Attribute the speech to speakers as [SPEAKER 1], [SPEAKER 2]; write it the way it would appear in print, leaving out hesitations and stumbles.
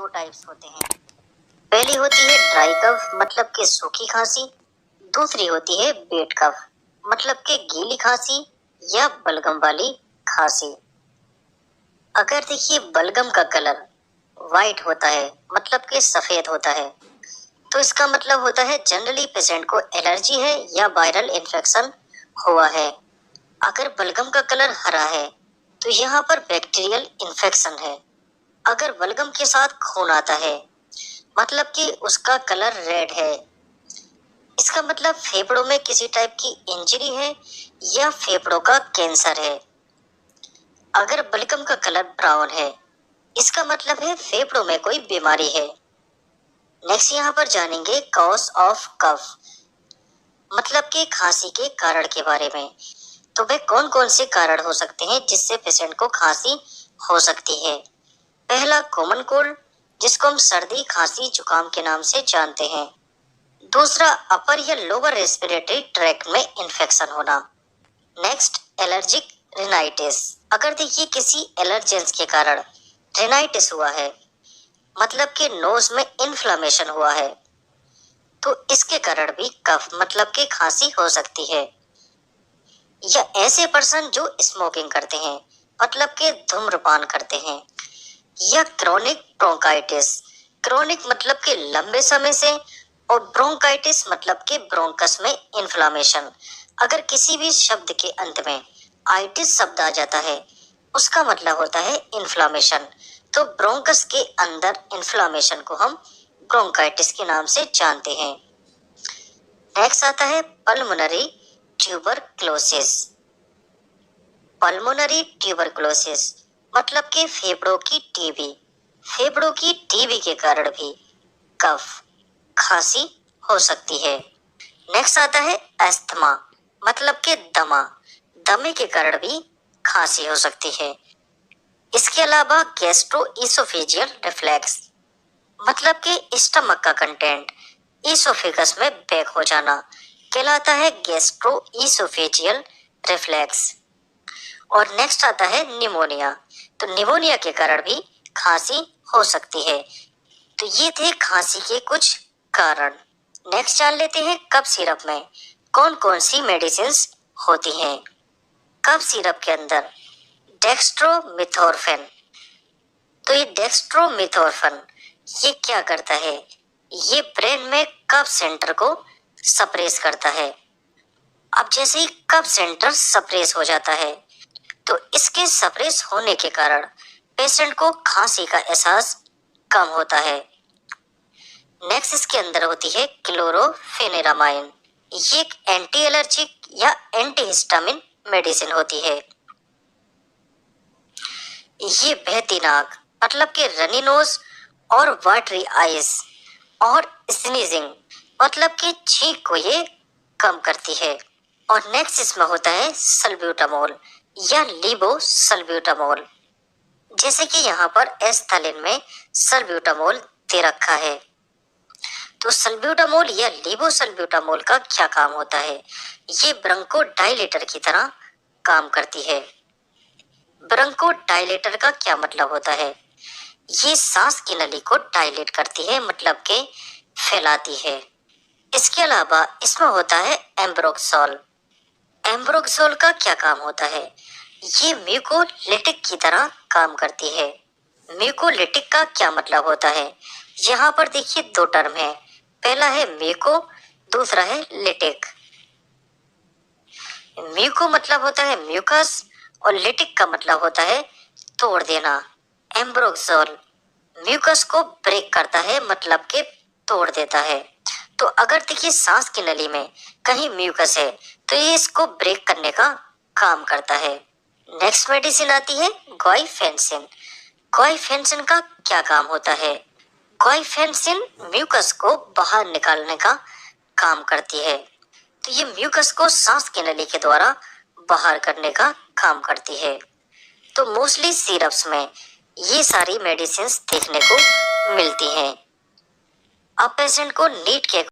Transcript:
[SPEAKER 1] दो टाइप्स होते हैं। पहली होती है ड्राई कफ मतलब कि सूखी खांसी, दूसरी होती है वेट कफ मतलब कि गीली खांसी या बलगम वाली खांसी। अगर देखिए बलगम का कलर वाइट होता है मतलब कि सफेद होता है, तो इसका मतलब होता है जनरली पेशेंट को एलर्जी है या वायरल इन्फेक्शन हुआ है। अगर बलगम का कलर हरा है तो यहाँ पर बैक्टीरियल इन्फेक्शन है। अगर बलगम के साथ खून आता है मतलब कि उसका कलर रेड है, इसका मतलब फेफड़ों में किसी टाइप की इंजरी है या फेफड़ों का कैंसर है। अगर बलगम का कलर ब्राउन है, इसका मतलब है फेफड़ों में कोई बीमारी है। नेक्स्ट यहाँ पर जानेंगे कॉज ऑफ कफ मतलब कि खांसी के कारण के बारे में। तो वे कौन कौन से कारण हो सकते हैं जिससे पेशेंट को खांसी हो सकती है। पहला कॉमन कोल्ड, जिसको हम सर्दी खांसी जुकाम के नाम से जानते हैं। दूसरा अपर या लोअर रेस्पिरेटरी ट्रैक्ट में इन्फेक्शन होना। नेक्स्ट एलर्जिक रिनाइटिस, अगर देखिए किसी एलर्जेंस के कारण रिनाइटिस हुआ है मतलब कि नोज में इन्फ्लामेशन हुआ है, तो इसके कारण भी कफ मतलब कि खांसी हो सकती है। या ऐसे पर्सन जो स्मोकिंग करते हैं मतलब कि धूम्रपान करते हैं। या क्रोनिक ब्रोंकाइटिस, क्रोनिक मतलब कि लंबे समय से, और ब्रोंकाइटिस मतलब कि ब्रोंकस में इन्फ्लामेशन। अगर किसी भी शब्द के अंत में आइटिस शब्द आ जाता है, उसका मतलब होता है इन्फ्लामेशन। तो ब्रोंकस के अंदर इन्फ्लामेशन को हम ब्रोंकाइटिस के नाम से जानते हैं। नेक्स्ट आता है पल्मोनरी ट्यूबरक्लोसिस। पल्मोनरी ट्यूबरक्लोसिस मतलब कि फेफड़ों की टीबी। फेफड़ों की टीबी के कारण भी कफ खांसी हो सकती है। नेक्स्ट आता है अस्थमा मतलब कि दमा। दमे के कारण भी खांसी हो सकती है। इसके अलावा गैस्ट्रोइसोफेजियल रिफ्लेक्स मतलब कि स्टमक का कंटेंट इसोफेगस में बैक हो जाना कहलाता है गैस्ट्रोइसोफेजियल रिफ्लेक्स। और नेक्स्ट आता है निमोनिया। तो निमोनिया के कारण भी खांसी हो सकती है। तो ये थे खांसी के कुछ कारण। नेक्स्ट जान लेते हैं कफ सिरप में कौन कौन सी मेडिसिन होती हैं। कफ सिरप के अंदर डेक्स्ट्रोमिथोर्फेन। तो ये डेक्स्ट्रोमिथोर्फेन ये क्या करता है, ये ब्रेन में कफ सेंटर को सप्रेस करता है। अब जैसे ही कफ सेंटर सप्रेस हो जाता है, तो इसके सप्रेस होने के कारण पेशेंट को खांसी का एहसास कम होता है। नेक्स्ट इसके अंदर होती है क्लोरोफेनेरामाइन। ये एक एंटी एलर्जिक या एंटी हिस्टामिन मेडिसिन होती है। ये बहती नाक मतलब कि रनी नोज और वाटरी आईज और स्नीजिंग मतलब कि छींक को ये कम करती है। और नेक्स्ट इसमें होता है सल्ब्यूटामोल या लीवोसल्ब्यूटामोल। जैसे कि यहाँ पर एस्थालिन में सल्ब्यूटामोल दे रखा है। तो सल्ब्यूटामोल या लीवोसल्ब्यूटामोल का क्या काम होता है, ये ब्रोंकोडायलेटर की तरह काम करती है। ब्रोंकोडायलेटर का क्या मतलब होता है, ये सांस की नली को डायलेट करती है मतलब के फैलाती है। इसके अलावा इसमें होता है एम्ब्रोक्सोल। एम्ब्रोक्सोल का क्या काम होता है, ये म्यूकोलिटिक की तरह काम करती है। म्यूकोलिटिक का क्या मतलब होता है, यहाँ पर देखिए दो टर्म है, पहला है म्यूको, दूसरा है लिटिक। म्यूको मतलब होता है म्यूकस और लिटिक का मतलब होता है तोड़ देना। एम्ब्रोक्सोल म्यूकस को ब्रेक करता है मतलब के तोड़ देता है। तो अगर देखिए सांस की नली में कहीं म्यूकस है तो ये इसको ब्रेक करने का काम करता है। नेक्स्ट मेडिसिन आती है गॉइफेंसिन। गॉइफेंसिन का क्या काम होता है, गॉइफेंसिन म्यूकस को बाहर निकालने का काम करती है। तो ये म्यूकस को सांस की नली के द्वारा बाहर करने का काम करती है। तो मोस्टली सिरप्स में ये सारी मेडिसिन देखने को मिलती हैं। अब पेशेंट को नीड के